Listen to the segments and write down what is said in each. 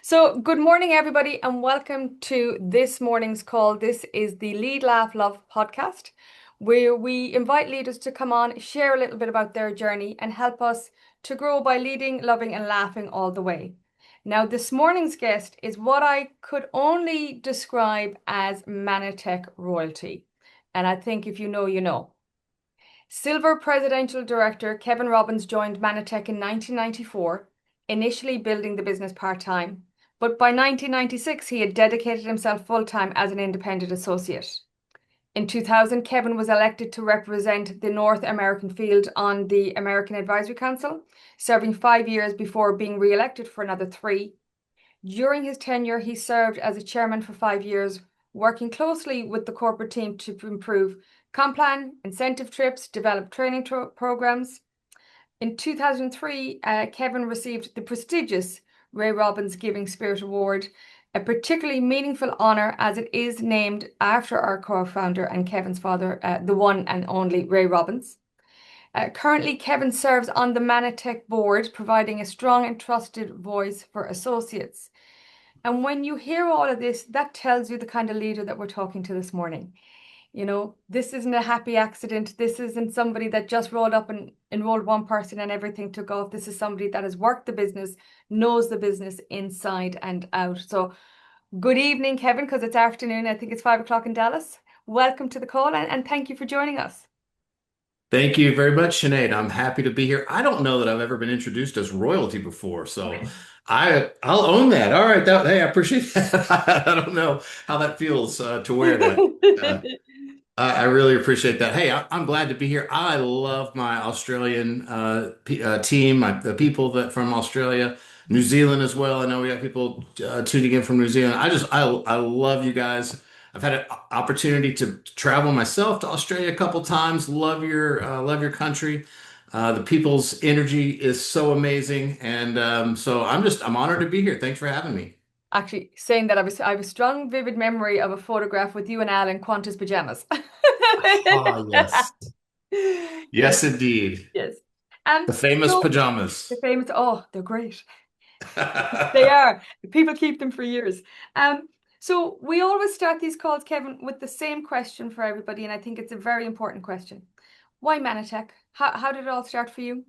So, good morning, everybody, and welcome to this morning's call. This is the Lead, Laugh, Love podcast, where we invite leaders to come on, share a little bit about their journey, and help us to grow by leading, loving, and laughing all the way. Now, this morning's guest is what I could only describe as Mannatech royalty. And I think if you know, you know. Silver Presidential Director Kevin Robbins joined Mannatech in 1994, initially building the business part-time, but by 1996 he had dedicated himself full-time as an independent associate. In 2000, Kevin was elected to represent the North American field on the American Advisory Council, serving 5 years before being re-elected for another 3. During his tenure, he served as a chairman for 5 years, working closely with the corporate team to improve complan, incentive trips, develop training programs. In 2003, Kevin received the prestigious Ray Robbins Giving Spirit Award, a particularly meaningful honor as it is named after our co-founder and Kevin's father, the one and only Ray Robbins. Currently, Kevin serves on the Mannatech board, providing a strong and trusted voice for associates. And when you hear all of this, that tells you the kind of leader that we're talking to this morning. You know, this isn't a happy accident. This isn't somebody that just rolled up and enrolled one person and everything took off. This is somebody that has worked the business, knows the business inside and out. So good evening, Kevin, because it's afternoon. I think it's 5 o'clock in Dallas. Welcome to the call and thank you for joining us. Thank you very much, Sinead. I'm happy to be here. I don't know that I've ever been introduced as royalty before, so I'll own that. All right, hey, I appreciate that. I don't know how that feels to wear that. Uh, I really appreciate that. Hey, I'm glad to be here. I love my Australian team, the people that from Australia, New Zealand as well. I know we got people tuning in from New Zealand. I love you guys. I've had an opportunity to travel myself to Australia a couple times. Love your country. The people's energy is so amazing, and so I'm honored to be here. Thanks for having me. Actually, saying that I have a strong, vivid memory of a photograph with you and Al in Qantas pajamas. Ah, yes. Yes, Yes, indeed. yes. The famous So the pajamas. famous, oh, they're great. They are. People keep them for years. So we always start these calls, Kevin, with the same question for everybody, and I think it's a very important question. Why Mannatech? How did it all start for you?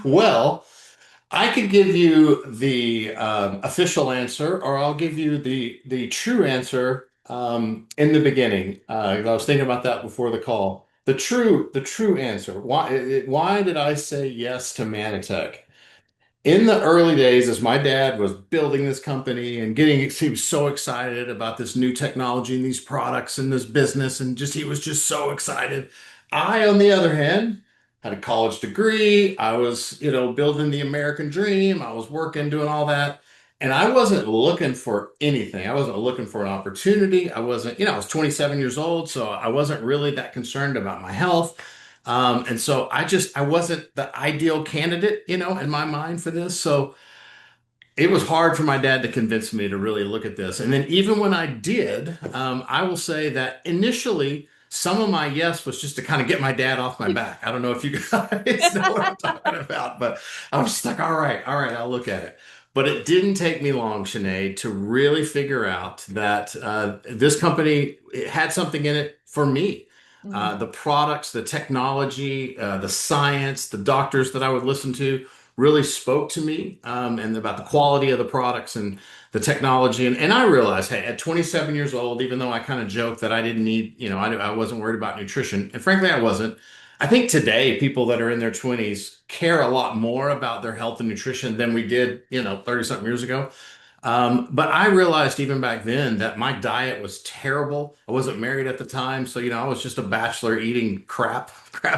Well, I could give you the official answer, or I'll give you the true answer in the beginning. I was thinking about that before the call. The true answer. Why did I say yes to Mannatech? In the early days, as my dad was building this company and he was so excited about this new technology and these products and this business, and he was just so excited. I, on the other hand, had a college degree. I was, building the American dream. I was working, doing all that. And I wasn't looking for anything. I wasn't looking for an opportunity. I wasn't, I was 27 years old, so I wasn't really that concerned about my health. And so I wasn't the ideal candidate, in my mind for this. So it was hard for my dad to convince me to really look at this. And then even when I did, I will say that initially some of my yes was just to kind of get my dad off my back. I don't know if you guys know what I'm talking about, but I was just like, all right, I'll look at it. But it didn't take me long, Sinead, to really figure out that this company it had something in it for me. Mhm. The products, the technology, the science, the doctors that I would listen to really spoke to me and about the quality of the products and the technology. And I realized, hey, at 27 years old, even though I kind of joked that I didn't need, I wasn't worried about nutrition. And frankly, I wasn't. I think today, people that are in their 20s care a lot more about their health and nutrition than we did, 30 something years ago. But I realized even back then that my diet was terrible. I wasn't married at the time, so I was just a bachelor eating crap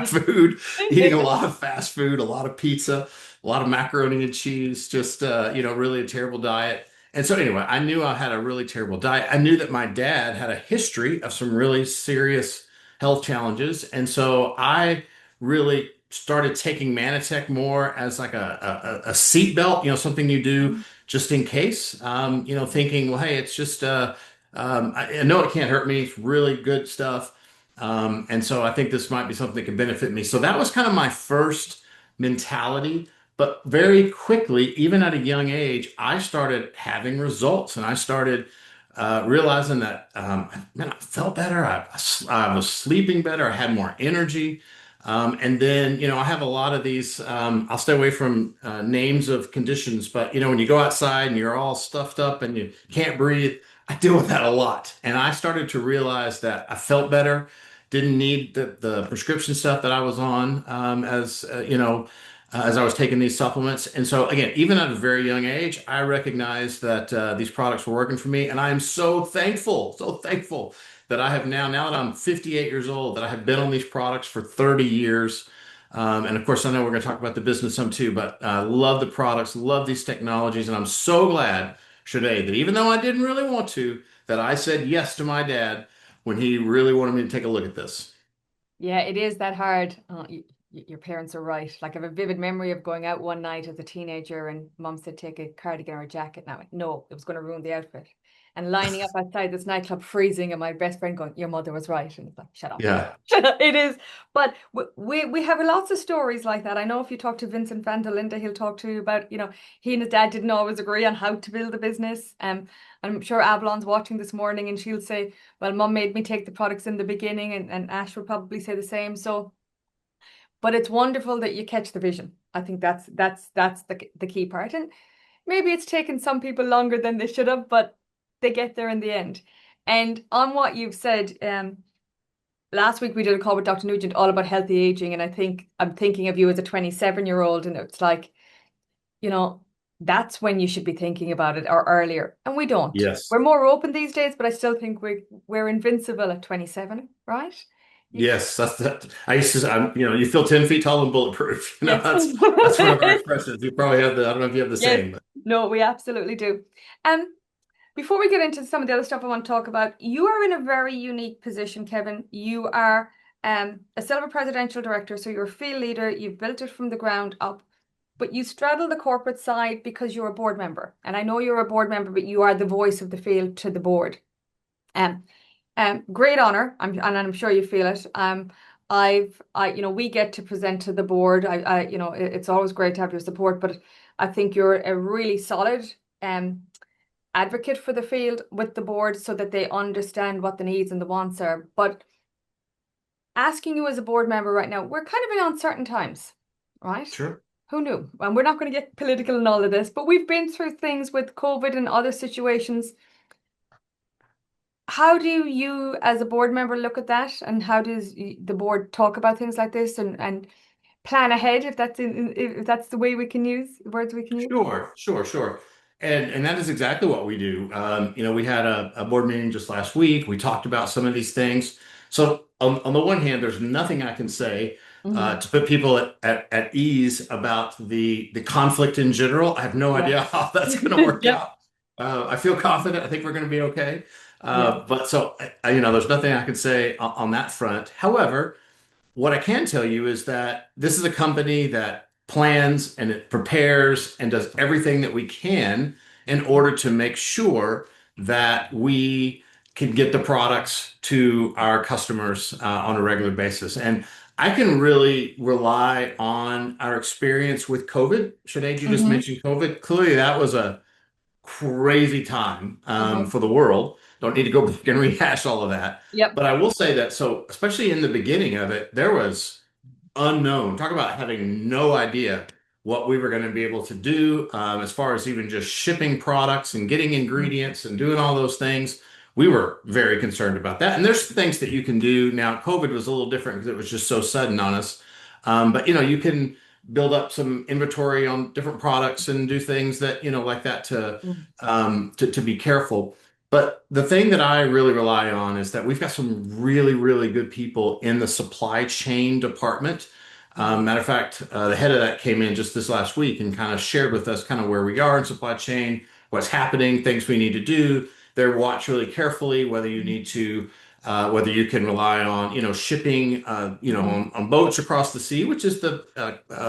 food, eating a lot of fast food, a lot of pizza, a lot of macaroni and cheese, just really a terrible diet. And so anyway, I knew I had a really terrible diet. I knew that my dad had a history of some really serious health challenges, and so I really started taking Manitech more as like a seat belt, something you do just in case. Thinking, well, hey, it's just I know it can't hurt me. It's really good stuff. And so I think this might be something that can benefit me. So that was kind of my first mentality. But very quickly, even at a young age, I started having results and I started realizing that, man, I felt better. I was sleeping better. I had more energy. And then, I have a lot of these, I'll stay away from names of conditions, but, when you go outside and you're all stuffed up and you can't breathe, I deal with that a lot. And I started to realize that I felt better, didn't need the prescription stuff that I was on, as I was taking these supplements. And so, again, even at a very young age, I recognized that these products were working for me. And I am so thankful that I have now that I'm 58 years old, that I have been on these products for 30 years. And of course, I know we're going to talk about the business some too, but love the products, love these technologies. And I'm so glad, Sinead, that even though I didn't really want to, that I said yes to my dad when he really wanted me to take a look at this. Yeah, it is that hard. Your parents are right. Like I have a vivid memory of going out one night as a teenager and mom said, take a cardigan or a jacket. And I went, no, it was going to ruin the outfit. And lining up outside this nightclub freezing and my best friend going, your mother was right. And it's like, shut up. Yeah. It is. But we have lots of stories like that. I know if you talk to Vincent van der Linde, he'll talk to you about, he and his dad didn't always agree on how to build a business. I'm sure Avalon's watching this morning and she'll say, well, mom made me take the products in the beginning, and Ash will probably say the same. So, but it's wonderful that you catch the vision. I think that's the key part. And maybe it's taken some people longer than they should have, but they get there in the end. And on what you've said, last week we did a call with Dr. Nugent all about healthy aging, and I think I'm thinking of you as a 27-year-old, and it's like, you know, that's when you should be thinking about it or earlier. And we don't. Yes. We're more open these days, but I still think we're invincible at 27, right? You, Yes, that's that. I used to, you feel 10 feet tall and bulletproof. yes. That's one of our expressions. You probably have I don't know if you have the Yes. same, but No, we absolutely do. Um, Before we get into some of the other stuff I want to talk about, you are in a very unique position, Kevin. You are a silver presidential director, so you're a field leader. You've built it from the ground up, but you straddle the corporate side because you're a board member. And I know you're a board member, but you are the voice of the field to the board. Um, Great honor, and I'm sure you feel it. We get to present to the board. It's always great to have your support, but I think you're a really solid advocate for the field with the board so that they understand what the needs and the wants are. But asking you as a board member right now, we're kind of in uncertain times, right? sure. Who knew? And we're not going to get political in all of this, but we've been through things with COVID and other situations. How do you, as a board member, look at that? And how does the board talk about things like this and plan ahead if that's the way we can use words we can use? Sure. And that is exactly what we do. We had a board meeting just last week. We talked about some of these things. So on the one hand, there's nothing I can say Hmm. to put people at ease about the conflict in general. I have no Yeah. idea how that's going to work Yep. out. I feel confident. I think we're going to be okay. Yeah. But so, there's nothing I can say on that front. However, what I can tell you is that this is a company that plans and it prepares and does everything that we can in order to make sure that we can get the products to our customers on a regular basis. And I can really rely on our experience with COVID. Sinead, you just Hmm. mentioned COVID. Clearly, that was a crazy time Hmm. for the world. Don't need to go back and rehash all of that. Yep. But I will say that, so especially in the beginning of it, there was unknown. Talk about having no idea what we were going to be able to do as far as even just shipping products and getting ingredients and doing all those things. We were very concerned about that. And there's things that you can do now. COVID was a little different because it was just so sudden on us. But you can build up some inventory on different products and do things that, like that to be careful. But the thing that I really rely on is that we've got some really, really good people in the supply chain department. Hmm. Matter of fact, the head of that came in just this last week and kind of shared with us kind of where we are in supply chain, what's happening, things we need to do. They're watched really carefully, whether you can rely on, shipping, Hmm. on boats across the sea, which is the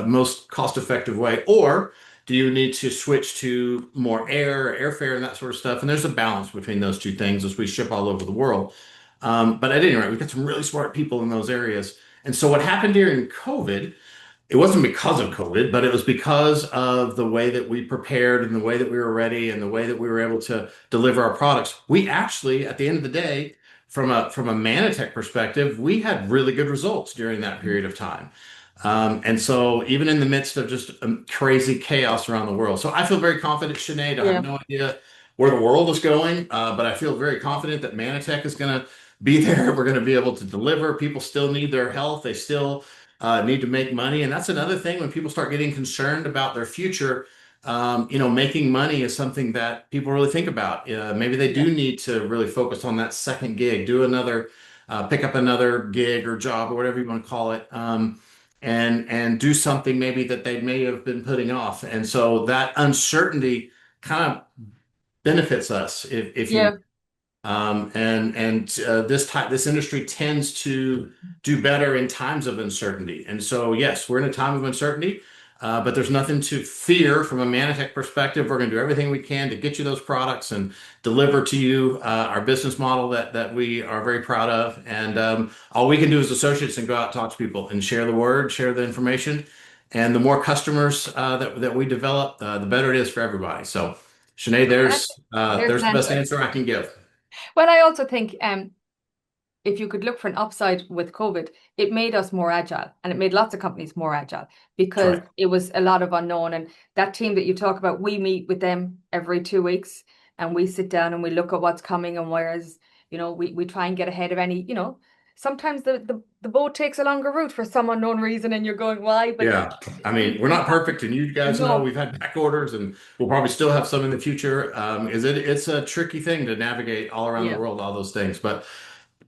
most cost-effective way, or do you need to switch to more airfare, and that sort of stuff? And there's a balance between those two things as we ship all over the world. But at any rate, we've got some really smart people in those areas. And so what happened during COVID it wasn't because of COVID, but it was because of the way that we prepared and the way that we were ready and the way that we were able to deliver our products. We actually, at the end of the day, from a Mannatech perspective, we had really good results during that period of time. And so even in the midst of just crazy chaos around the world. So I feel very confident, Sinead. I have Yeah. no idea where the world is going, but I feel very confident that Mannatech is going to be there. We're going to be able to deliver. People still need their health. They still need to make money. And that's another thing when people start getting concerned about their future. Making money is something that people really think about. Maybe they Yeah. do need to really focus on that second gig, do another, pick up another gig or job or whatever you want to call it. And do something maybe that they may have been putting off. And so that uncertainty kind of benefits us if you Yeah. this industry tends to do better in times of uncertainty. And so, yes, we're in a time of uncertainty, but there's nothing to fear from a Mannatech perspective. We're going to do everything we can to get you those products and deliver to you our business model that we are very proud of. And all we can do as associates and go out and talk to people and share the word, share the information. And the more customers that we develop, the better it is for everybody. So, Sinead, And there's an there's the best answer. answer I can give. Well, I also think if you could look for an upside with COVID, it made us more agile and it made lots of companies more agile because Correct. it was a lot of unknown. And that team that you talk about, we meet with them every 2 weeks and we sit down and we look at what's coming. And whereas, we try and get ahead of any, sometimes the boat takes a longer route for some unknown reason and you're going, why? But Yeah. I mean, we're these not happen. perfect, and you guys know No. we've had back orders and we'll probably still have some in the future. It's a tricky thing to navigate all around the Yeah. world, all those things. But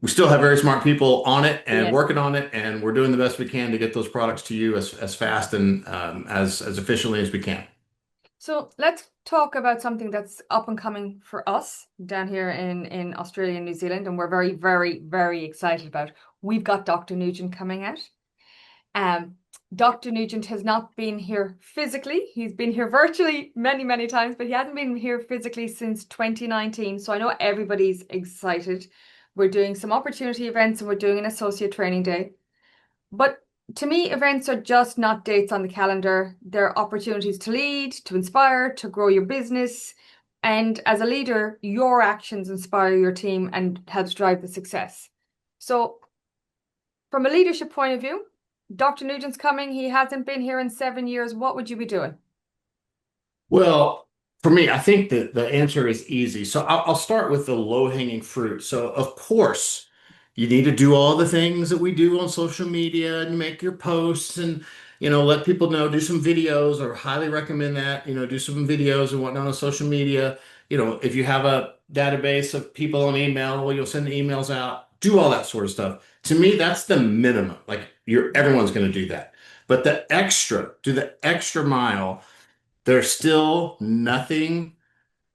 we still have very smart people on it and Yeah. working on it, and we're doing the best we can to get those products to you as fast and as efficiently as we can. So let's talk about something that's up and coming for us down here in Australia and New Zealand, and we're very, very, very excited about. We've got Dr. Nugent coming out. Um, Dr. Nugent has not been here physically. He's been here virtually many, many times, but he hasn't been here physically since 2019. So I know everybody's excited. We're doing some opportunity events and we're doing an associate training day. But to me, events are just not dates on the calendar. They're opportunities to lead, to inspire, to grow your business. And as a leader, your actions inspire your team and helps drive the success. So, from a leadership point of view, Dr. Nugent's coming. He hasn't been here in 7 years. What would you be doing? Well, for me, I think that the answer is easy. So I'll start with the low-hanging fruit. So, of course, you need to do all the things that we do on social media and make your posts and, let people know, do some videos, or highly recommend that, do some videos and whatnot on social media. If you have a database of people on email, well, you'll send the emails out, do all that sort of stuff. To me, that's the minimum. Like everyone's going to do that. But do the extra mile. There's still nothing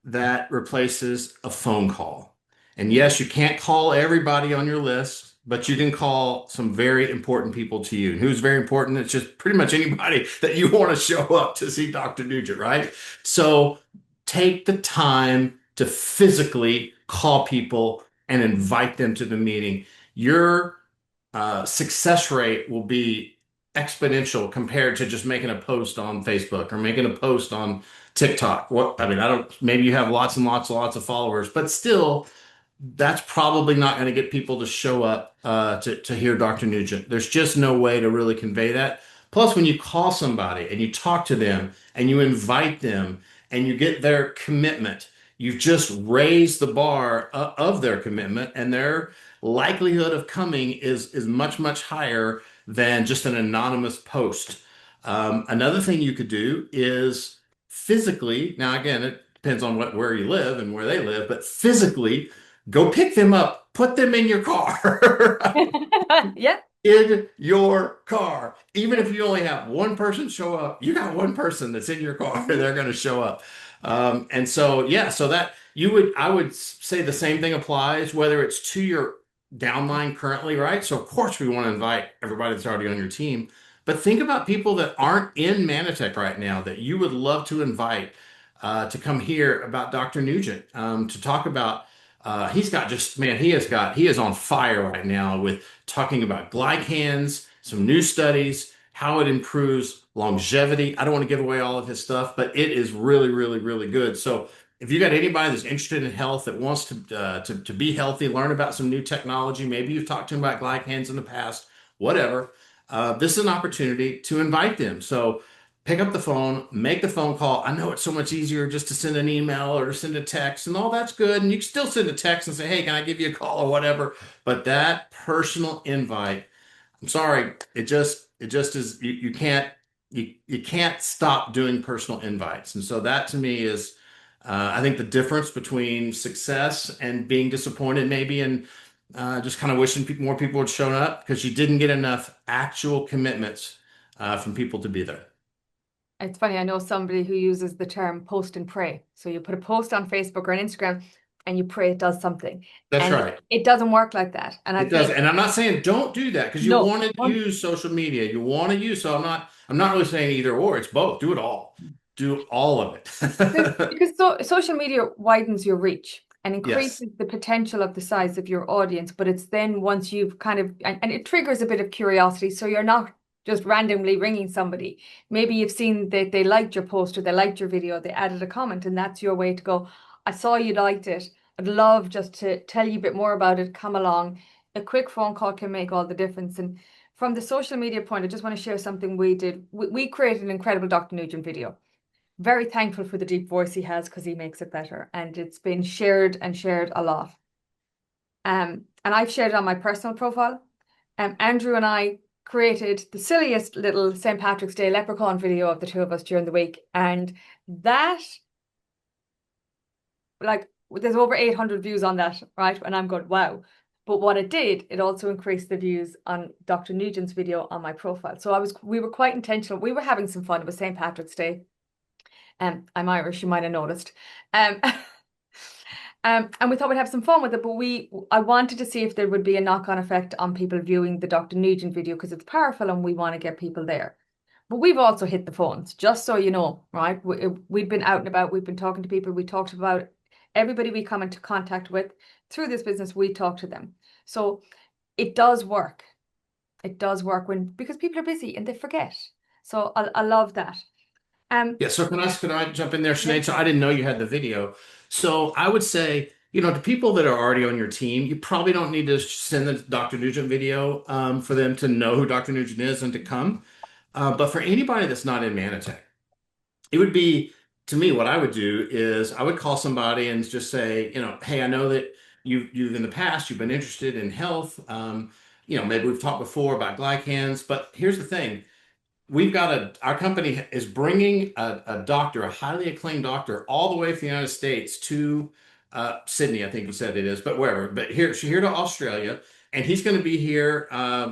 that replaces a phone call. And yes, you can't call everybody on your list, but you can call some very important people to you. And who's very important? It's just pretty much anybody that you want to show up to see Dr. Nugent, right? So take the time to physically call people and invite them to the meeting. Your success rate will be exponential compared to just making a post on Facebook or making a post on TikTok. I mean, I don't, maybe you have lots and lots and lots of followers, but still, that's probably not going to get people to show up to hear Dr. Nugent. There's just no way to really convey that. Plus, when you call somebody and you talk to them and you invite them and you get their commitment, you've just raised the bar of their commitment, and their likelihood of coming is much, much higher than just an anonymous post. Another thing you could do is physically, now again, it depends on where you live and where they live, but physically go pick them up, put them in your car. Yeah. In your car. Even if you only have one person show up, you got one person that's in your car and Mhm. they're going to show up. And so, yeah, so I would say the same thing applies, whether it's to your downline currently, right? So, of course, we want to invite everybody that's already on your team, but think about people that aren't in Mannatech right now that you would love to invite to come hear about Dr. Nugent, to talk about. He's got just, man, he is on fire right now with talking about glycans, some new studies, how it improves longevity. I don't want to give away all of his stuff, but it is really, really, really good. So if you got anybody that's interested in health that wants to be healthy, learn about some new technology, maybe you've talked to them about glycans in the past, whatever, this is an opportunity to invite them. So pick up the phone, make the phone call. I know it's so much easier just to send an email or to send a text, and all that's good. And you can still send a text and say, "Hey, can I give you a call or whatever?" But that personal invite, I'm sorry, it just is you can't stop doing personal invites. And so that to me is I think the difference between success and being disappointed maybe and just kind of wishing more people had shown up because you didn't get enough actual commitments from people to be there. It's funny, I know somebody who uses the term post and pray. So you put a post on Facebook or on Instagram and you pray it does something. That's And right. it doesn't work like that. And I It does. think, And I'm not saying don't do that because you no, want to use social media. You want to use, so I'm not really saying either or. It's both. Do it all. Do all of because it. social media widens your reach and Yes. increases the potential of the size of your audience, but it's then once you've kind of and it triggers a bit of curiosity, so you're not just randomly ringing somebody. Maybe you've seen that they liked your post or they liked your video, they added a comment, and that's your way to go, I saw you liked it. I'd love just to tell you a bit more about it. Come along. A quick phone call can make all the difference. And from the social media point, I just want to share something we did. We created an incredible Dr. Nugent video. Very thankful for the deep voice he has because he makes it better. And it's been shared and shared a lot. And I've shared it on my personal profile. Andrew and I created the silliest little St. Patrick's Day leprechaun video of the two of us during the week. And that, like, there's over 800 views on that, right? And I'm going, wow. But what it did, it also increased the views on Dr. Nugent's video on my profile. So we were quite intentional. We were having some fun. It was St. Patrick's Day. I'm Irish, you might have noticed. Um, and we thought we'd have some fun with it, but I wanted to see if there would be a knock-on effect on people viewing the Dr. Nugent video because it's powerful and we want to get people there. But we've also hit the phones, just so you know, right? We've been out and about, we've been talking to people, we talked about everybody we come into contact with through this business, we talk to them. So it does work. It does work because people are busy and they forget. So I love that. Yeah, so can I jump in there, Yes. Sinead? So I didn't know you had the video. So I would say, to people that are already on your team, you probably don't need to send the Dr. Nugent video for them to know who Dr. Nugent is and to come. But for anybody that's not in Mannatech, it would be, to me, what I would do is I would call somebody and just say, hey, I know that you've in the past, you've been interested in health. Maybe we've talked before about glycans, but here's the thing. Our company is bringing a doctor, a highly acclaimed doctor, all the way from the United States to Sydney, I think you said it is, but wherever. But here to Australia, and he's going to be here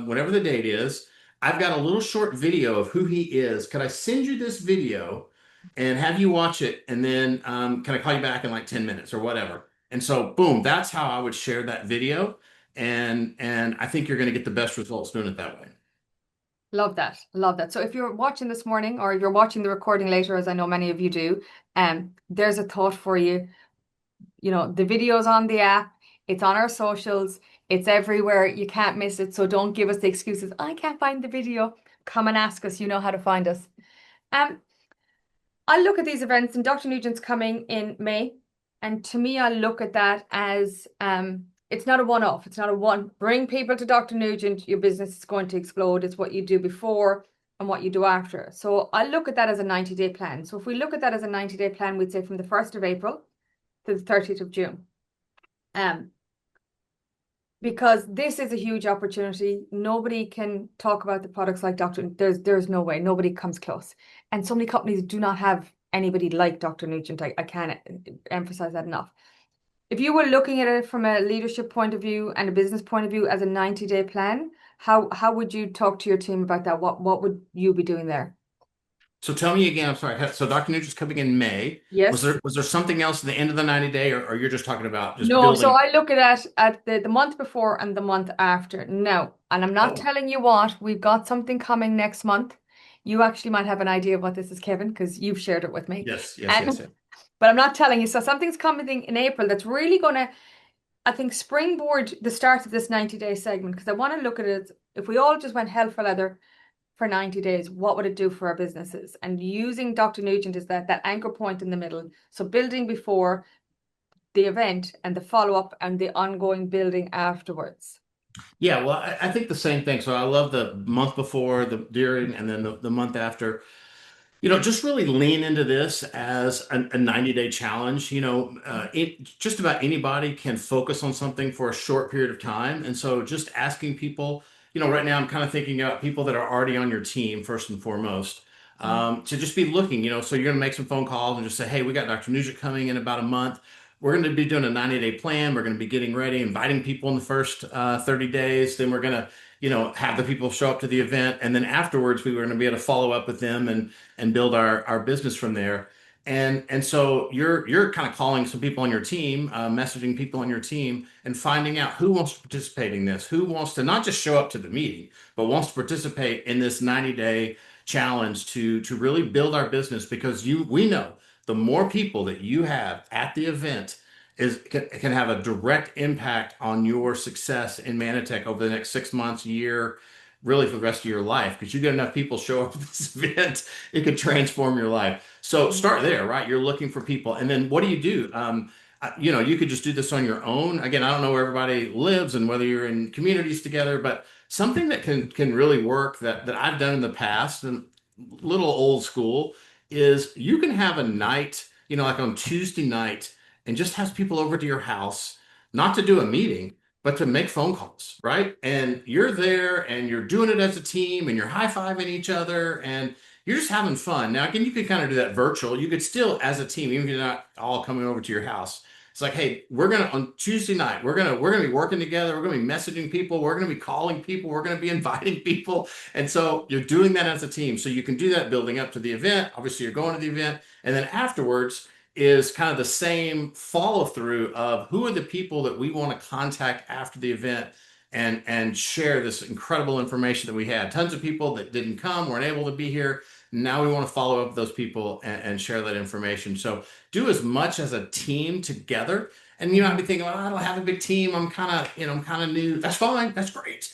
whenever the date is. I've got a little short video of who he is. Could I send you this video and have you watch it? And then can I call you back in like 10 minutes or whatever? And so, boom, that's how I would share that video. And I think you're going to get the best results doing it that way. Love that. Love that. So if you're watching this morning or if you're watching the recording later, as I know many of you do, there's a thought for you. The video's on the app, it's on our socials, it's everywhere. You can't miss it. So don't give us the excuses. I can't find the video. Come and ask us. You know how to find us. Um, I look at these events and Dr. Nugent's coming in May. And to me, I look at that as it's not a one-off. It's not a one. Bring people to Dr. Nugent, your business is going to explode. It's what you do before and what you do after. So I look at that as a 90-day plan. So if we look at that as a 90-day plan, we'd say from the 1st of April to the 30th of June. Because this is a huge opportunity. Nobody can talk about the products like Dr. There's no way. Nobody comes close. And so many companies do not have anybody like Dr. Nugent. I can't emphasize that enough. If you were looking at it from a leadership point of view and a business point of view as a 90-day plan, how would you talk to your team about that? What would you be doing there? So tell me again, I'm sorry. So Dr. Nutrid's coming in May. Was Yes. there was there something else at the end of the 90 day, or you're just talking about just No, so building? I look at the month before and the month after. No, and I'm not Oh, telling you what, we've got something coming next month. You actually might have an idea of what this is, Kevin, because you've shared it with me. yes, yes, yes, And yes. but I'm not telling you. So something's coming in April that's really gonna, I think, springboard the start of this 90-day segment because I want to look at it if we all just went hell for leather, for 90 days, what would it do for our businesses? And using Dr. Nugent is that anchor point in the middle. So building before the event and the follow-up and the ongoing building afterwards. Yeah, well, I think the same thing. So I love the month before, the during, and then the month after. Just really lean into this as a 90-day challenge. Just about anybody can focus on something for a short period of time. And so just asking people, right now I'm kind of thinking about people that are already on your team first and foremost, to just be looking, so you're going to make some phone calls and just say, hey, we got Dr. Nugent coming in about a month. We're going to be doing a 90-day plan. We're going to be getting ready, inviting people in the first 30 days. Then we're going to, have the people show up to the event. And then afterwards, we were going to be able to follow up with them and build our business from there. And so you're kind of calling some people on your team, messaging people on your team, and finding out who wants to participate in this, who wants to not just show up to the meeting, but wants to participate in this 90-day challenge to really build our business. Because we know the more people that you have at the event can have a direct impact on your success in Mannatech over the next 6 months, year, really for the rest of your life. Because you get enough people show up at this event, it could transform your life. So start there, right? You're looking for people, and then what do you do? You could just do this on your own. Again, I don't know where everybody lives and whether you're in communities together, but something that can really work that I've done in the past and little old school is you can have a night, like on Tuesday night, and just have people over to your house, not to do a meeting, but to make phone calls, right? And you're there and you're doing it as a team and you're high-fiving each other and you're just having fun. Now, again, you could kind of do that virtual. You could still, as a team, even if you're not all coming over to your house. It's like, hey, we're gonna on Tuesday night, we're gonna be working together, we're gonna be messaging people, we're gonna be calling people, we're gonna be inviting people. And so you're doing that as a team. So you can do that building up to the event. Obviously, you're going to the event, and then afterwards is kind of the same follow through of who are the people that we want to contact after the event and share this incredible information that we had. Tons of people that didn't come, weren't able to be here. Now we want to follow up with those people and share that information. So do as much as a team together. And you might be thinking, well, I don't have a big team. I'm kind of new. That's fine. That's great.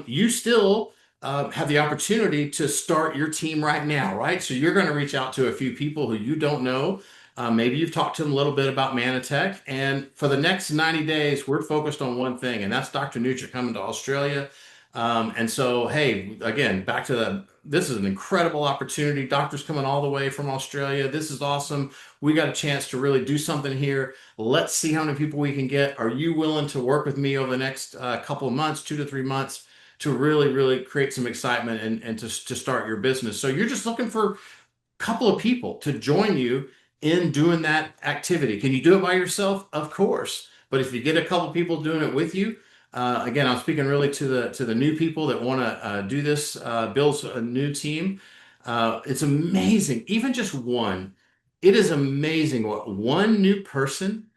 You still have the opportunity to start your team right now, right? So you're going to reach out to a few people who you don't know. Maybe you've talked to them a little bit about Mannatech. And for the next 90 days, we're focused on one thing, and that's Dr. Nugent coming to Australia. And so, hey, again, this is an incredible opportunity. Doctors coming all the way from Australia. This is awesome. We got a chance to really do something here. Let's see how many people we can get. Are you willing to work with me over the next couple of months, 2 to 3 months, to really, really create some excitement and to start your business? So you're just looking for a couple of people to join you in doing that activity. Can you do it by yourself? Of course. But if you get a couple people doing it with you, again, I'm speaking really to the new people that want to do this, build a new team. It's amazing, even just one. It is amazing what one new person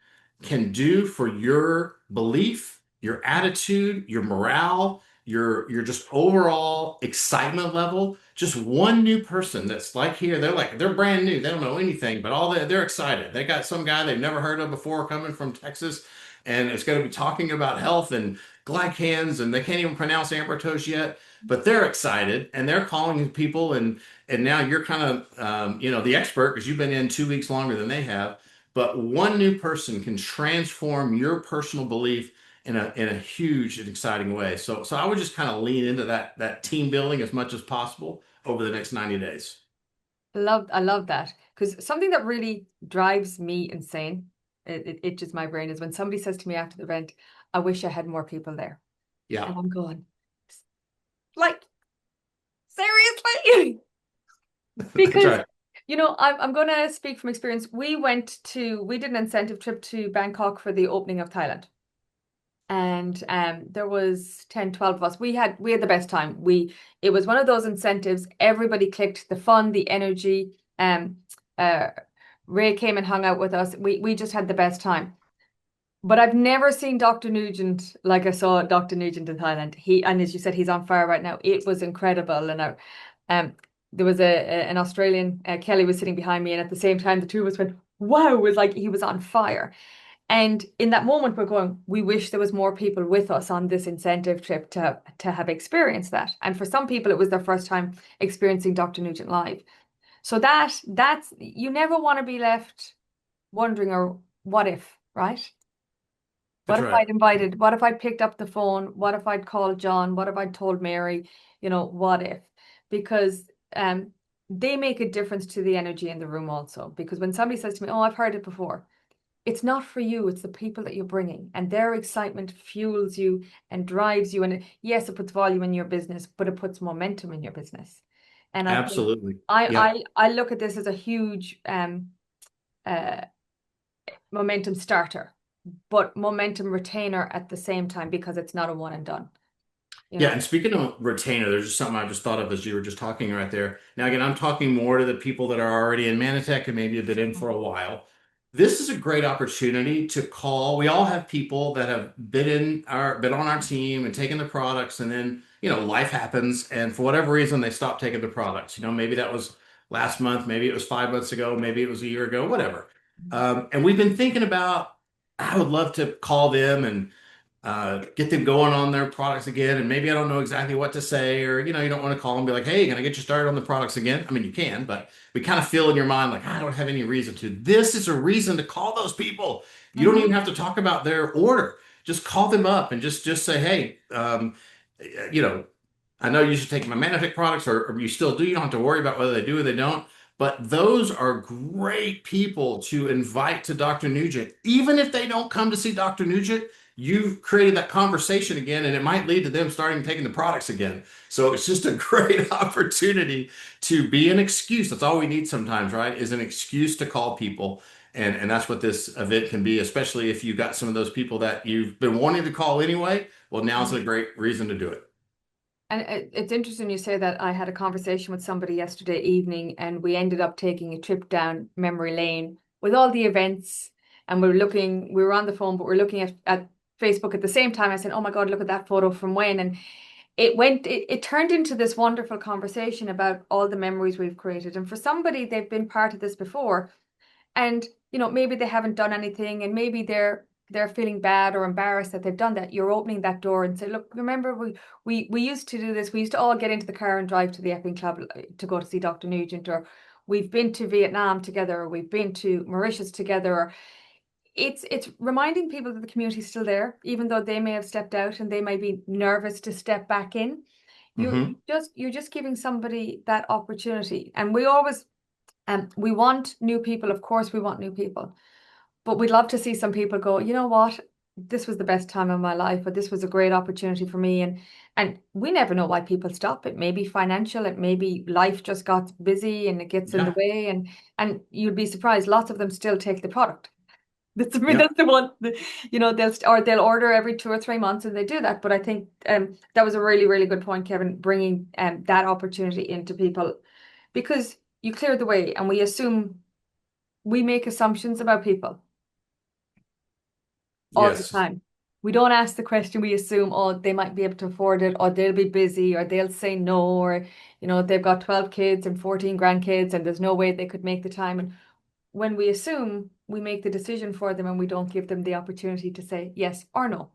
can do for your belief, your attitude, your morale, your just overall excitement level. Just one new person that's like here, they're brand new, they don't know anything, but they're excited. They got some guy they've never heard of before coming from Texas, and it's going to be talking about health and glycans, and they can't even pronounce ambertose yet, but they're excited and they're calling people, and now you're kind of the expert because you've been in 2 weeks longer than they have. But one new person can transform your personal belief in a huge and exciting way. So I would just kind of lean into that team building as much as possible over the next 90 days. I love that, because something that really drives me insane, it itches my brain, is when somebody says to me after the event, I wish I had more people there. Yeah, And I'm going, like, seriously? that's Because, right. I'm going to speak from experience. We did an incentive trip to Bangkok for the opening of Thailand. And there was 10, 12 of us. We had the best time. It was one of those incentives. Everybody clicked, the fun, the energy. Uh Ray came and hung out with us. We just had the best time. But I've never seen Dr. Nugent like I saw Dr. Nugent in Thailand. And as you said, he's on fire right now. It was incredible. And um, there was an Australian, Kelly was sitting behind me, and at the same time, the two of us went, wow, it was like he was on fire. And in that moment, we're going, we wish there was more people with us on this incentive trip to have experienced that. And for some people, it was their first time experiencing Dr. Nugent live. So that's you never want to be left wondering, or what if, right? What That's if right. I'd invited, what if I'd picked up the phone? What if I'd called John? What if I'd told Mary? What if? Because they make a difference to the energy in the room also. Because when somebody says to me, "Oh, I've heard it before," it's not for you, it's the people that you're bringing. And their excitement fuels you and drives you. And yes, it puts volume in your business, but it puts momentum in your business. And I think Absolutely. I Yep. I, I look at this as a huge uh, momentum starter, but momentum retainer at the same time, because it's not a one and done, you Yeah, know. and speaking of retainer, there's just something I just thought of as you were just talking right there. Now, again, I'm talking more to the people that are already in Mannatech and maybe have been in for a while. This is a great opportunity to call. We all have people that have been on our team and taken the products, and then, life happens, and for whatever reason, they stop taking the products. Maybe that was last month, maybe it was 5 months ago, maybe it was a year ago, whatever. And we've been thinking about, I would love to call them and get them going on their products again. And maybe I don't know exactly what to say, or you don't want to call them and be like, "Hey, can I get you started on the products again?" I mean, you can, but we kind of feel in your mind like, I don't have any reason to. This is a reason to call those people. You don't even Mm-hmm. have to talk about their order. Just call them up and just say, "Hey, you know, I know you should take my Mannatech products, or you still do. You don't have to worry about whether they do or they don't." But those are great people to invite to Dr. Nugent. Even if they don't come to see Dr. Nugent, you've created that conversation again, and it might lead to them starting taking the products again. So it's just a great opportunity to be an excuse. That's all we need sometimes, right? Is an excuse to call people. And that's what this event can be, especially if you've got some of those people that you've been wanting to call anyway. Well, now's a great reason to do it. And it's interesting you say that. I had a conversation with somebody yesterday evening, and we ended up taking a trip down memory lane with all the events. And we were on the phone, but we're looking at Facebook at the same time. I said, "Oh my God, look at that photo from when." And it turned into this wonderful conversation about all the memories we've created. And for somebody, they've been part of this before, and maybe they haven't done anything, and maybe they're feeling bad or embarrassed that they've done that. You're opening that door and say, "Look, remember we used to do this. We used to all get into the car and drive to the Epping Club to go to see Dr. Nugent, or we've been to Vietnam together, or we've been to Mauritius together." Or it's reminding people that the community's still there, even though they may have stepped out and they may be nervous to step back in. Hmm. You're just giving somebody that opportunity. And we always we want new people. Of course, we want new people, but we'd love to see some people go, "You know what? This was the best time of my life, but this was a great opportunity for me." And we never know why people stop. It may be financial, it may be life just got busy and it gets in the Yeah. way. And you'd be surprised, lots of them still take the product. That's, I mean, Yep. that's the one. They'll order every 2 or 3 months, and they do that. But I think that was a really, really good point, Kevin, bringing that opportunity into people, because you clear the way, and we make assumptions about people all the Yes. time. We don't ask the question. We assume, oh, they might be able to afford it, or they'll be busy, or they'll say no, or they've got 12 kids and 14 grandkids, and there's no way they could make the time. And when we assume, we make the decision for them, and we don't give them the opportunity to say yes or no.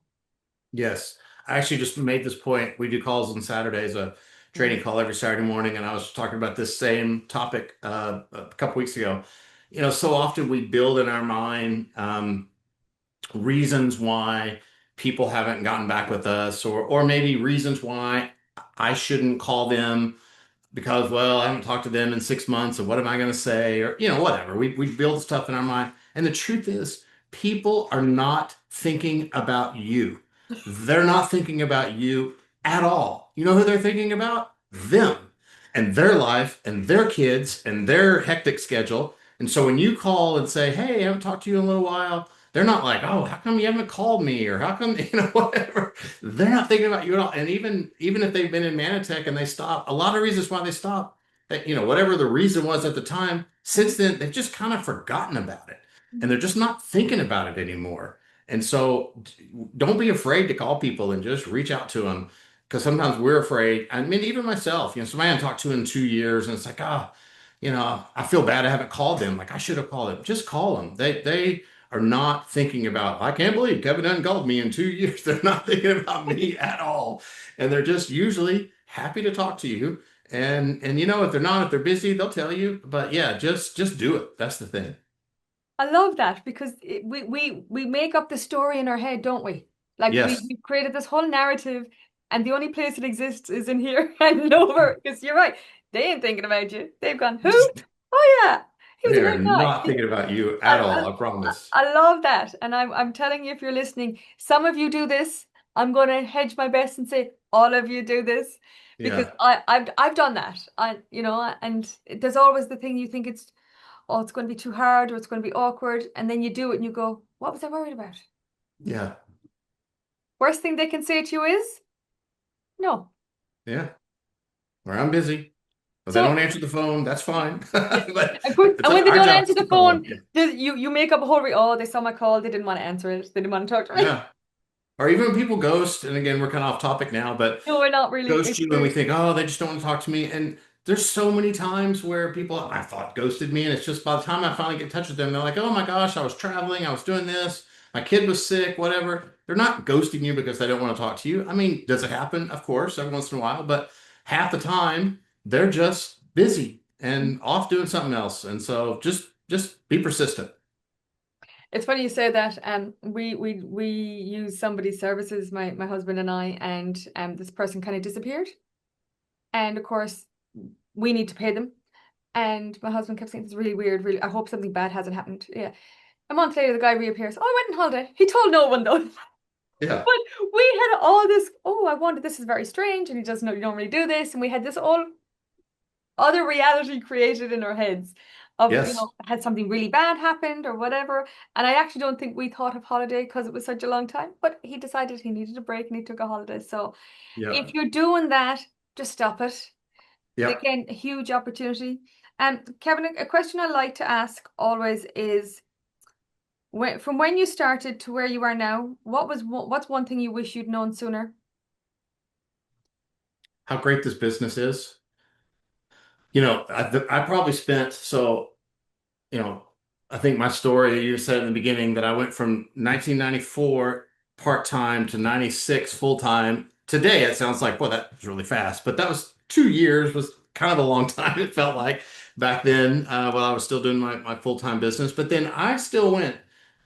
Yes. I actually just made this point. We do calls on Saturdays, a Mm. training call every Saturday morning, and I was talking about this same topic a couple weeks ago. So often we build in our mind reasons why people haven't gotten back with us, or maybe reasons why I shouldn't call them because, well, I haven't talked to them in 6 months, and what am I going to say? Or, whatever. We build stuff in our mind. And the truth is, people are not thinking about you. They're not thinking about you at all. You know who they're thinking about? Them and their life and their kids and their hectic schedule. And so when you call and say, "Hey, I haven't talked to you in a little while," they're not like, "Oh, how come you haven't called me?" Or how come, whatever. They're not thinking about you at all. And even if they've been in Mannatech and they stop, a lot of reasons why they stop, that, whatever the reason was at the time, since then they've just kind of forgotten about it. And they're just not thinking about it anymore. And so don't be afraid to call people and just reach out to them. Because sometimes we're afraid. I mean, even myself, somebody I haven't talked to in 2 years, and it's like, I feel bad I haven't called them. Like I should have called them. Just call them. They are not thinking about, I can't believe Kevin hasn't called me in 2 years. They're not thinking about me at all. And they're just usually happy to talk to you. And if they're not, if they're busy, they'll tell you. But yeah, just do it. That's the thing. I love that because we make up the story in our head, don't we? Like Yes. we've created this whole narrative, and the only place it exists is in here and nowhere. Because you're right, they ain't thinking about you. They've gone, who? Oh yeah, he was a They are great guy. not thinking about you I, at all, I I, promise. I love that, and I'm telling you, if you're listening, some of you do this. I'm going to hedge my best and say all of you do this because Yeah. I've done that. And there's always the thing you think it's going to be too hard or it's going to be awkward. And then you do it and you go, what was I worried about? Yeah. Worst thing they can say to you is no. Yeah. Or I'm busy. If they So, don't answer the phone, that's fine. yeah. But And it's when they our don't job answer to the call phone, them. Yeah. you make up a whole, oh, they saw my call. They didn't want to answer it. They didn't want to talk to me. Yeah. Or even when people ghost, and again, we're kind of off topic now, but No, we're not really. ghost It's you and we true. think, oh, they just don't want to talk to me. And there's so many times where people I thought ghosted me, and it's just by the time I finally get in touch with them, they're like, oh my gosh, I was traveling, I was doing this, my kid was sick, whatever. They're not ghosting you because they don't want to talk to you. I mean, does it happen? Of course, every once in a while, but half the time they're just busy and off doing something else. And so just be persistent. It's funny you say that. We use somebody's services, my husband and I, and this person kind of disappeared. And of course, we need to pay them. And my husband kept saying, "It's really weird. Really, I hope something bad hasn't happened." Yeah. A month later, the guy reappears. Oh, I went on holiday. He told no one though. Yeah. But we had all this. Oh, I wanted this is very strange, and he doesn't know you don't really do this. And we had this all other reality created in our heads of, Yes. had something really bad happened or whatever. And I actually don't think we thought of holiday because it was such a long time. But he decided he needed a break and he took a holiday. So Yeah. if you're doing that, just stop it. Yeah. Again, a huge opportunity. And Kevin, a question I like to ask always is from when you started to where you are now, what's one thing you wish you'd known sooner? How great this business is. I probably spent you know, I think my story, you said in the beginning that I went from 1994 part-time to 96 full-time. Today, it sounds like, boy, that was really fast, but that was 2 years, was kind of a long time, it felt like back then, while I was still doing my full-time business. But then I still went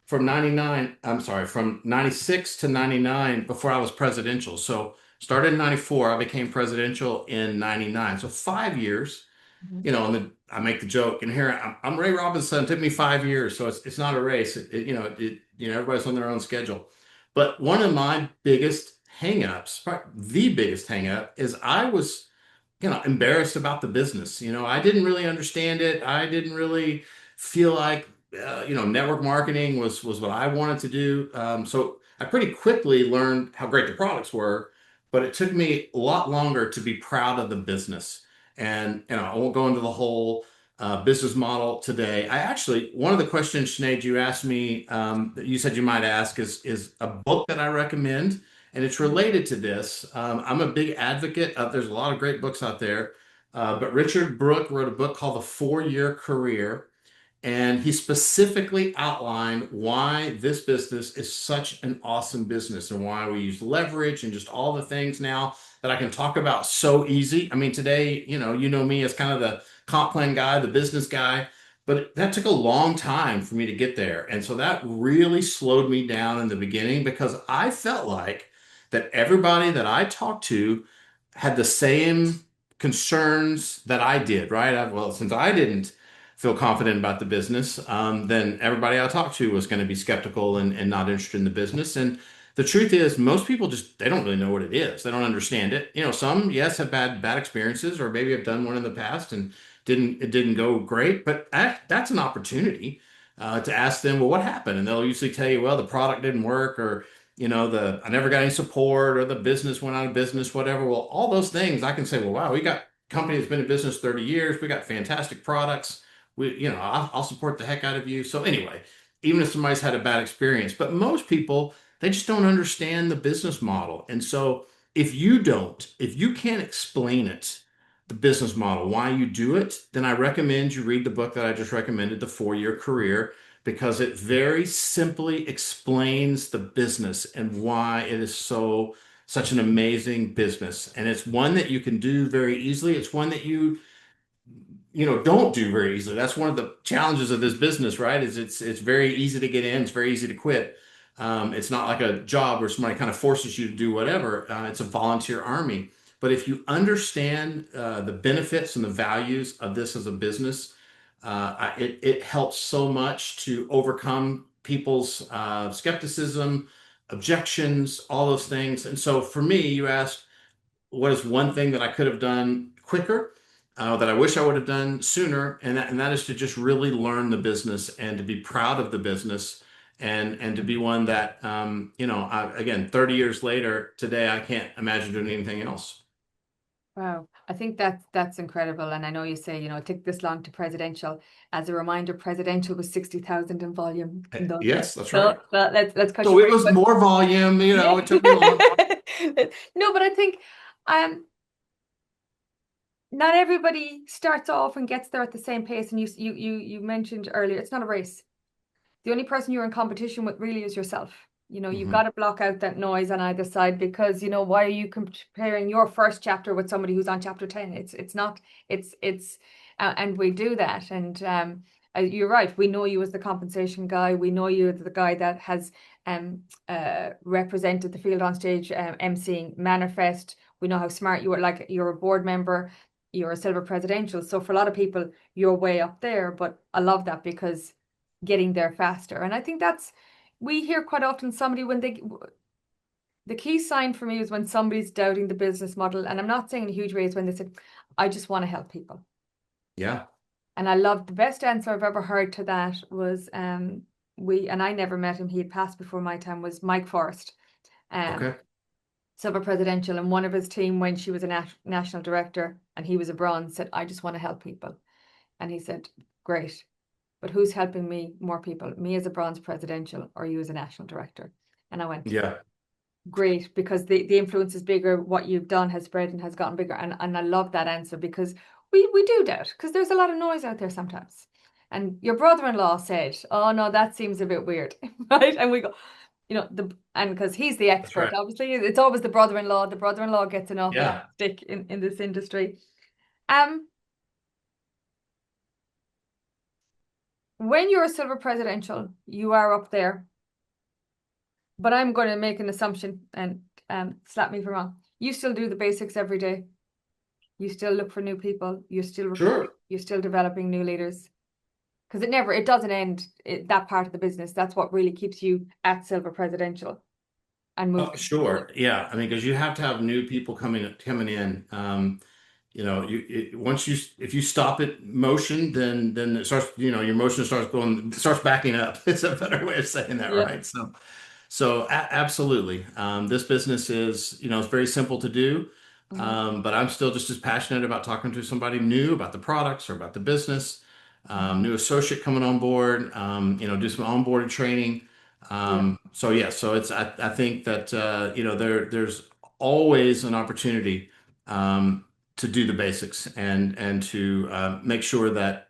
from 99, I'm sorry, from 96 to 99 before I was presidential. So started in 94, I became presidential in 99. So 5 years Mhm. and then I make the joke, and here I'm Ray Robbins' son. It took me 5 years, so it's not a race. Everybody's on their own schedule. But one of my biggest hangups, probably the biggest hangup, is I was embarrassed about the business. I didn't really understand it. I didn't really feel like, network marketing was what I wanted to do. So I pretty quickly learned how great the products were, but it took me a lot longer to be proud of the business. And, I won't go into the whole business model today. One of the questions, Sinead, you asked me, that you said you might ask is a book that I recommend. And it's related to this. I'm a big advocate of, there's a lot of great books out there, but Richard Brooke wrote a book called The 4-Year Career. And he specifically outlined why this business is such an awesome business and why we use leverage and just all the things now that I can talk about so easy. I mean, today, you know me as kind of the comp plan guy, the business guy, but that took a long time for me to get there. And so that really slowed me down in the beginning because I felt like that everybody that I talked to had the same concerns that I did, right? Well, since I didn't feel confident about the business, then everybody I talked to was going to be skeptical and not interested in the business. And the truth is, most people they don't really know what it is. They don't understand it. Some, yes, have bad experiences, or maybe have done one in the past and it didn't go great. But that's an opportunity to ask them, well, what happened? And they'll usually tell you, well, the product didn't work, or the I never got any support, or the business went out of business, whatever. Well, all those things I can say, well, wow, we got a company that's been in business 30 years. We got fantastic products. I'll support the heck out of you. So anyway, even if somebody's had a bad experience, but most people, they just don't understand the business model. And so if you can't explain it, the business model, why you do it, then I recommend you read the book that I just recommended, The 4-Year Career, because it very simply explains the business and why it is such an amazing business. And it's one that you can do very easily. It's one that you don't do very easily. That's one of the challenges of this business, right? Is it's very easy to get in, it's very easy to quit. It's not like a job where somebody kind of forces you to do whatever. It's a volunteer army. But if you understand the benefits and the values of this as a business, it helps so much to overcome people's skepticism, objections, all those things. And so for me, you asked, what is one thing that I could have done quicker, that I wish I would have done sooner, and that is to just really learn the business and to be proud of the business, and to be one that again, 30 years later, today I can't imagine doing anything else. Wow, I think that's incredible. And I know you say, it took this long to presidential. As a reminder, presidential was 60,000 in volume in those days. Yes, that's So right. let's cut you So it break. was But more volume, yeah. it took me longer. No, but I think um not everybody starts off and gets there at the same pace. And you mentioned earlier, it's not a race. The only person you're in competition with really is yourself. You've got Mhm. to block out that noise on either side, because why are you comparing your first chapter with somebody who's on chapter 10? It's not, it's and we do that. And you're right, we know you as the compensation guy, we know you as the guy that has represented the field on stage, emceeing Manifest. We know how smart you are, like you're a board member, you're a silver presidential, so for a lot of people you're way up there. But I love that, because getting there faster. And I think we hear quite often somebody when the key sign for me is when somebody's doubting the business model. And I'm not saying in a huge way, is when they say, I just want to help people. Yeah. And I love, the best answer I've ever heard to that was, and I never met him, he had passed before my time, was Mike Forrest, Okay. silver presidential. And one of his team, when she was a national director and he was a bronze, said, I just want to help people. And he said, great. But who's helping me more people? Me as a bronze presidential, or you as a national director? And I went, Yeah. great, because the influence is bigger. What you've done has spread and has gotten bigger. And I love that answer, because we do doubt, because there's a lot of noise out there sometimes. And your brother-in-law said, oh no, that seems a bit weird. Right? And we go, and because he's the That's expert, right. obviously, it's always the brother-in-law. The brother-in-law gets an awful lot Yeah. of stick in this industry. Um, when you're a silver presidential, you are up there. But I'm going to make an assumption, and slap me if I'm wrong. You still do the basics every day. You still look for new people. You're still recruiting. Sure. You're still developing new leaders. Because it doesn't end, that part of the business. That's what really keeps you at Silver Presidential and moving forward. Sure. Yeah. I mean, because you have to have new people coming in. Once if you stop it motion, then it starts, your motion starts backing up. It's a better way of saying that, Yeah. right? Absolutely. This business is, it's very simple to do. Hmm. But I'm still just as passionate about talking to somebody new about the products or about the business. Hmm. New associate coming on board, do some onboarding training. Yeah. I think that, there's always an opportunity, to do the basics and to make sure that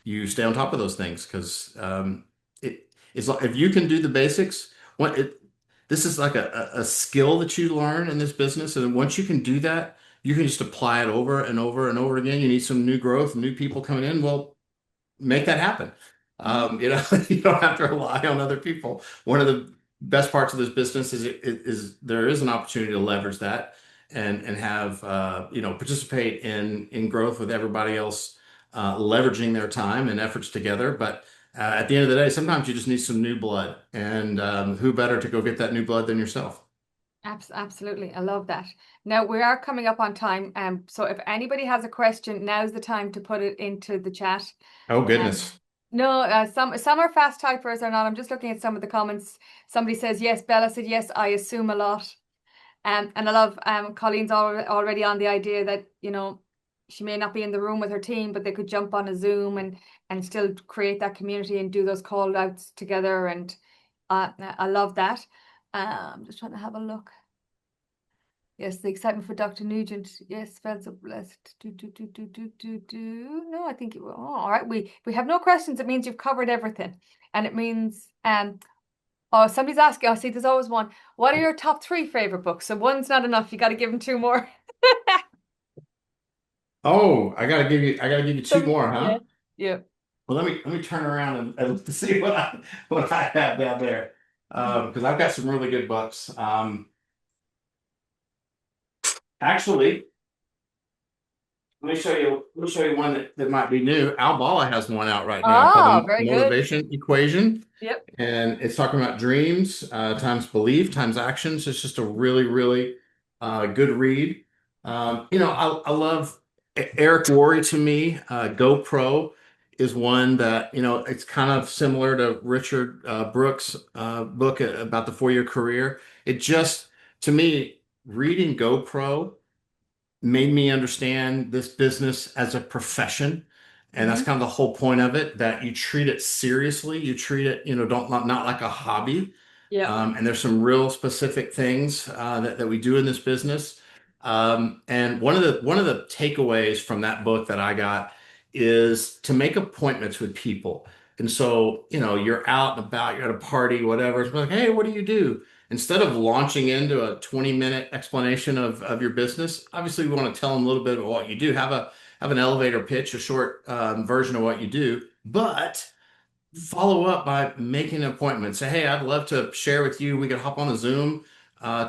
you stay on top of those things, because if you can do the basics, what it this is like a skill that you learn in this business, and once you can do that, you can just apply it over and over and over again. You need some new growth, new people coming in. Well, make that happen. Hmm. You don't have to rely on other people. One of the best parts of this business is there is an opportunity to leverage that and have participate in growth with everybody else, leveraging their time and efforts together. But at the end of the day, sometimes you just need some new blood, and who better to go get that new blood than yourself? Absolutely. I love that. Now we are coming up on time. So if anybody has a question, now's the time to put it into the chat. Oh Um, goodness. no, some are fast typers or not. I'm just looking at some of the comments. Somebody says yes. Bella said yes. I assume a lot. And I love Colleen's already on the idea that she may not be in the room with her team, but they could jump on a Zoom and still create that community and do those call outs together. And I love that. Just trying to have a look. Yes, the excitement for Dr. Nugent. Yes, felt so blessed. No, I think all right. We have no questions. It means you've covered everything. and it means oh, somebody's asking. Oh, see, there's always one. What are your top three favorite books? So one's not enough. You got to give them two more. Oh, I gotta give you two So more, yeah, huh? yeah. Well, let me turn around and see what I have down there. Because I've got some really good books. Actually, let me show you one that might be new. Al Balla has one out right now called Oh, The very good. Motivation Equation. Yep. And it's talking about dreams, times belief, times actions. It's just a really, really good read. I love Eric Worre to me. GoPro is one that, it's kind of similar to Richard Brooks' book about the 4-year career. It just, to me, reading GoPro made me understand this business as a profession. And that's Hmm. kind of the whole point of it, that you treat it seriously. You treat it, don't not like a hobby. Yep. And there's some real specific things that we do in this business. And one of the takeaways from that book that I got is to make appointments with people. And so, you're out and about, you're at a party, whatever. It's like, hey, what do you do? Instead of launching into a 20-minute explanation of your business, obviously we want to tell them a little bit about what you do. Have an elevator pitch, a short version of what you do, but follow up by making an appointment. Say, hey, I'd love to share with you. We could hop on a Zoom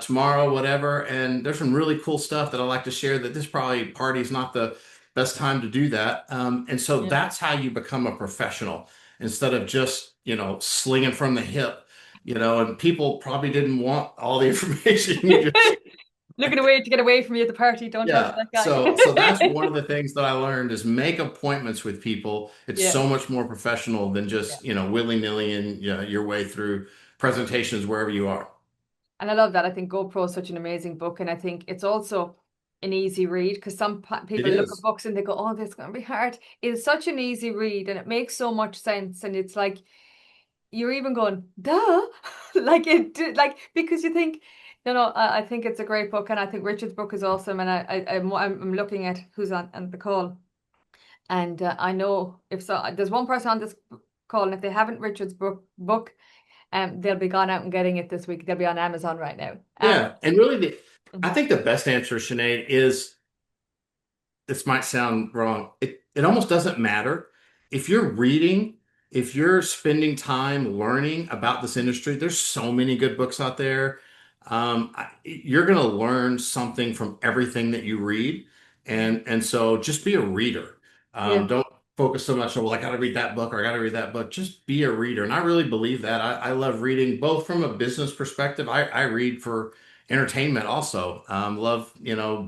tomorrow, whatever. And there's some really cool stuff that I like to share that this probably party is not the best time to do that. And so Yeah. that's how you become a professional instead of just, slinging from the hip, and people probably didn't want all the information you just Looking away to get away from you at the party. Don't talk to yeah. that So that's guy. one of the things that I learned is make appointments with people. It's Yeah. so much more professional than Yeah. just, willy-nilly and your way through presentations wherever you are. And I love that. I think GoPro is such an amazing book. And I think it's also an easy read because some It people look at is. books and they go, oh, this is going to be hard. It is such an easy read and it makes so much sense. And it's like, you're even going, duh, like, because you think, I think it's a great book. And I think Richard's book is awesome. And I'm looking at who's on the call. And I know if so, there's one person on this call, and if they haven't Richard's book, they'll be gone out and getting it this week. They'll be on Amazon right now. Yeah. And really, I Mhm. think the best answer, Sinead, is this might sound wrong. It almost doesn't matter. If you're reading, if you're spending time learning about this industry, there's so many good books out there. You're going to learn something from everything that you read. And so just be a reader. Yeah. Don't focus so much on, well, I got to read that book or I got to read that book. Just be a reader. And I really believe that. I love reading both from a business perspective. I read for entertainment also. Love,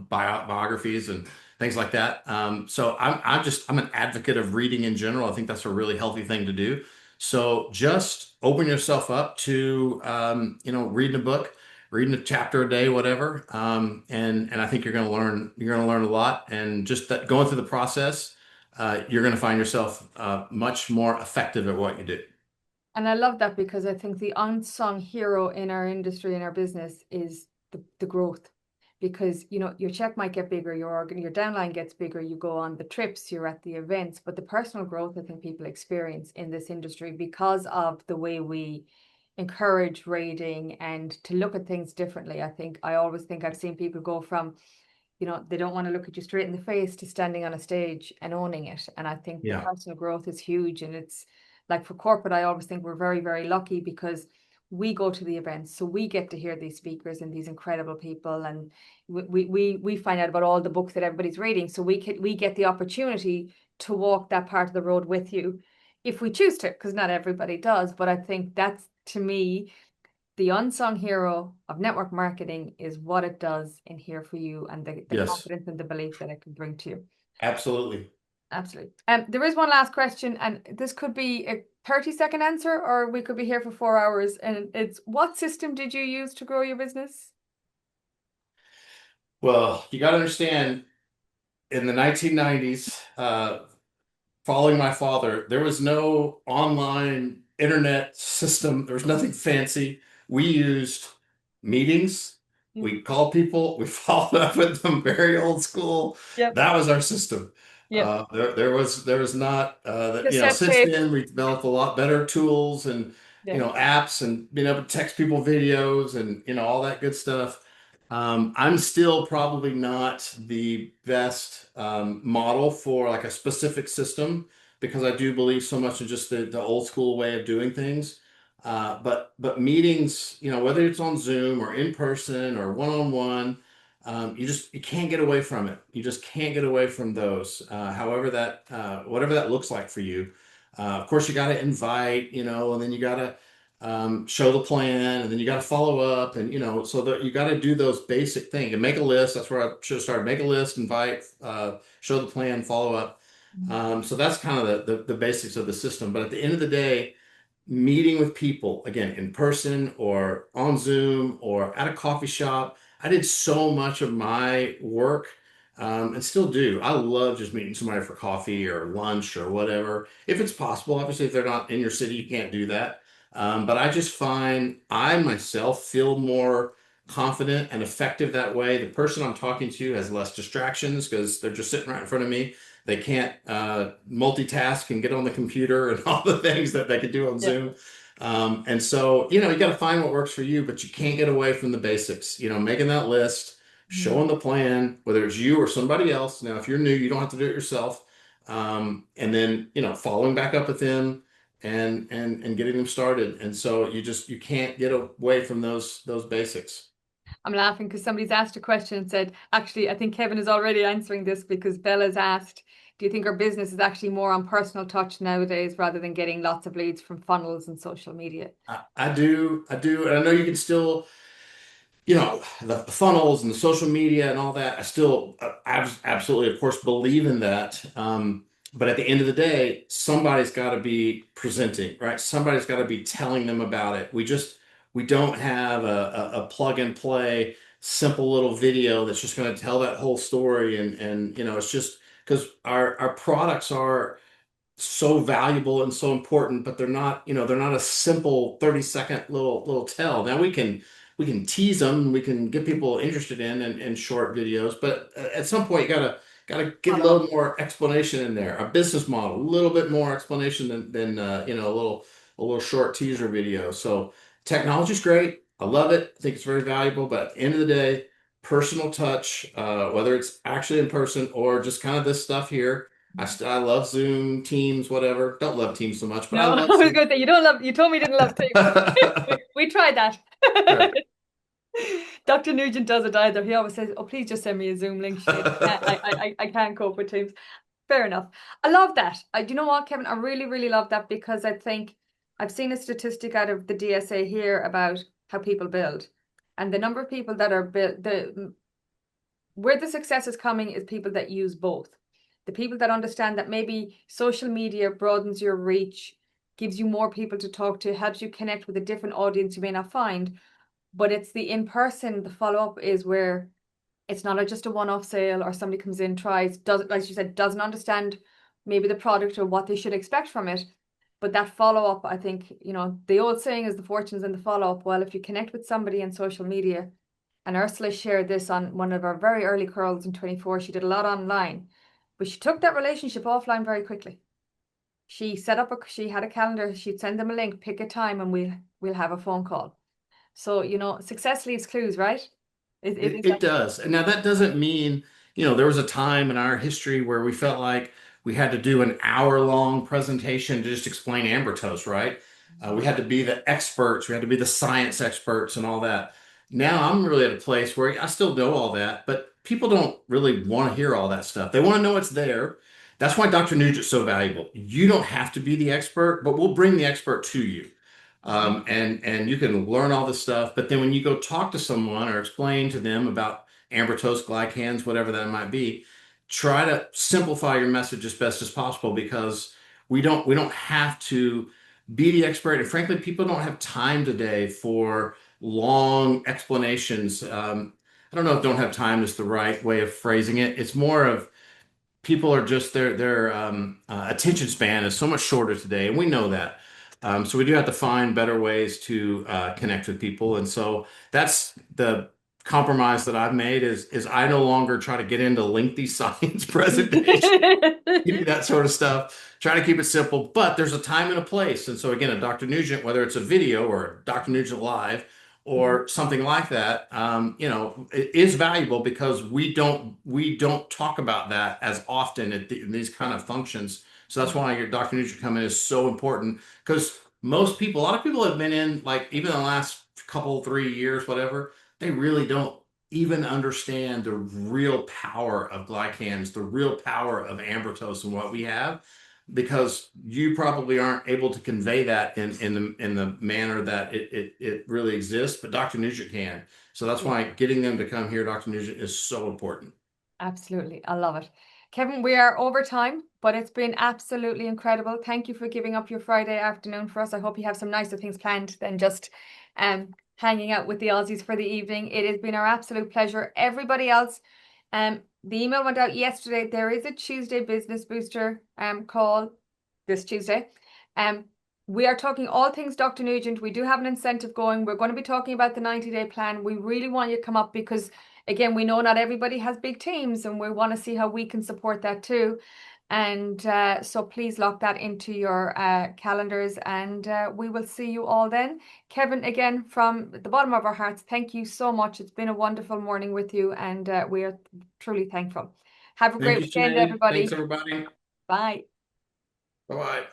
biographies and things like that. So I'm an advocate of reading in general. I think that's a really healthy thing to do. So just open yourself up to reading a book, reading a chapter a day, whatever. And I think you're gonna learn a lot. And just that going through the process, you're gonna find yourself much more effective at what you do. And I love that because I think the unsung hero in our industry, in our business, is the growth. Because your check might get bigger, your downline gets bigger, you go on the trips, you're at the events, but the personal growth I think people experience in this industry because of the way we encourage rating and to look at things differently. I always think I've seen people go from they don't want to look at you straight in the face to standing on a stage and owning it. And I think the Yeah. personal growth is huge. And it's like for corporate, I always think we're very, very lucky because we go to the events. So we get to hear these speakers and these incredible people. And we find out about all the books that everybody's reading. So we get the opportunity to walk that part of the road with you if we choose to, because not everybody does. But I think that's to me the unsung hero of network marketing is what it does in here for you and the Yes. confidence and the belief that it can bring to you. Absolutely. Absolutely. There is one last question, and this could be a 30-second answer, or we could be here for 4 hours. And it's what system did you use to grow your business? Well, you got to understand in the 1990s, following my father, there was no online internet system. There was nothing fancy. We used meetings. Mm. We called people. We followed up with them very old school. Yep. That was our system. Yeah. There was not that Cassette since tape. then we've developed a lot better tools and Yeah. apps and being able to text people videos and all that good stuff. I'm still probably not the best model for like a specific system because I do believe so much in just the old school way of doing things. But meetings, whether it's on Zoom or in person or one-on-one, you can't get away from it. You just can't get away from those. However that whatever that looks like for you. Of course, you got to invite, and then you got to show the plan, and then you got to follow up, and so that you got to do those basic things and make a list. That's where I should have started. Make a list, invite, show the plan, follow up. So that's kind of the basics of the system. But at the end of the day, meeting with people again in person or on Zoom or at a coffee shop. I did so much of my work and still do. I love just meeting somebody for coffee or lunch or whatever. If it's possible, obviously, if they're not in your city, you can't do that. But I just find I myself feel more confident and effective that way. The person I'm talking to has less distractions because they're just sitting right in front of me. They can't multitask and get on the computer and all the things that they could do on Yeah. Zoom. And so, you got to find what works for you, but you can't get away from the basics. Making that list, Mhm. showing the plan, whether it's you or somebody else. Now, if you're new, you don't have to do it yourself. And then, following back up with them and getting them started. And so you can't get away from those basics. I'm laughing because somebody's asked a question and said, actually, I think Kevin is already answering this because Bella's asked, do you think our business is actually more on personal touch nowadays rather than getting lots of leads from funnels and social media? I do, and I know you can still the funnels and the social media and all that. I still absolutely, of course, believe in that. But at the end of the day, somebody's got to be presenting, right? Somebody's got to be telling them about it. We don't have a plug and play simple little video that's just going to tell that whole story. And it's just because our products are so valuable and so important, but they're not a simple 30-second little tell. Now we can tease them, we can get people interested in short videos, but at some point you gotta get a Follow up. little more explanation in there. A business model, a little bit more explanation than a little short teaser video. So technology's great. I love it. I think it's very valuable, but at the end of the day, personal touch, whether it's actually in person or just kind of this stuff here. I love Zoom, Teams, whatever. Don't love Teams so much, but I No, I love was Zoom. going to say, you don't love, you told me you didn't love Teams. We tried that. Sure. Dr. Nugent does it either. He always says, oh, please just send me a Zoom link, Sinead. I can't cope with Teams. Fair enough. I love that. Do you know what, Kevin? I really, really love that because I think I've seen a statistic out of the DSA here about how people build. And the number of people that are built, where the success is coming is people that use both. The people that understand that maybe social media broadens your reach, gives you more people to talk to, helps you connect with a different audience you may not find. But it's the in person, the follow up is where it's not just a one-off sale or somebody comes in, tries, does like you said, doesn't understand maybe the product or what they should expect from it. But that follow-up, I think, the old saying is the fortune's in the follow-up. Well, if you connect with somebody on social media, and Ursula shared this on one of our very early curls in 24, she did a lot online, but she took that relationship offline very quickly. She had a calendar, she'd send them a link, pick a time, and we'll have a phone call. So, success leaves clues, right? It, Is it does. And now that doesn't mean, there was a time in our history where we felt like we had to do an hour-long presentation to just explain amber toast, right? We had to be the experts, we had to be the science experts and all that. Now I'm really at a place where I still know all that, but people don't really want to hear all that stuff. They want to know it's there. That's why Dr. Nugent's so valuable. You don't have to be the expert, but we'll bring the expert to you. And you can learn all this stuff. But then when you go talk to someone or explain to them about amber toast glycans, whatever that might be, try to simplify your message as best as possible because we don't have to be the expert. And frankly, people don't have time today for long explanations. I don't know if don't have time is the right way of phrasing it. It's more of people are just their attention span is so much shorter today, and we know that. So we do have to find better ways to connect with people, and so that's compromise that I've made is I no longer try to get into lengthy science presentations, give me that sort of stuff. Try to keep it simple, but there's a time and a place. And so again, a Dr. Nugent, whether it's a video or Dr. Nugent live Mhm. or something like that, it is valuable because we don't talk about that as often in these kind of functions. So that's why your Dr. Nugent coming is so important because a lot of people have been in like even the last couple, 3 years, whatever, they really don't even understand the real power of glycans, the real power of ambrose and what we have, because you probably aren't able to convey that in the manner that it really exists, but Dr. Nugent can. So that's Yeah. why getting them to come here, Dr. Nugent, is so important. Absolutely. I love it. Kevin, we are over time, but it's been absolutely incredible. Thank you for giving up your Friday afternoon for us. I hope you have some nicer things planned than just hanging out with the Aussies for the evening. It has been our absolute pleasure. Everybody else, the email went out yesterday. There is a Tuesday Business Booster call this Tuesday. Um, we are talking all things Dr. Nugent. We do have an incentive going. We're going to be talking about the 90-day plan. We really want you to come up because again, we know not everybody has big teams and we want to see how we can support that too. And so please lock that into your calendars and we will see you all then. Kevin, again, from the bottom of our hearts, thank you so much. It's been a wonderful morning with you and we are truly thankful. Have a Thank great you, weekend, Sinead. Thanks, everybody. everybody. Bye. Bye-bye.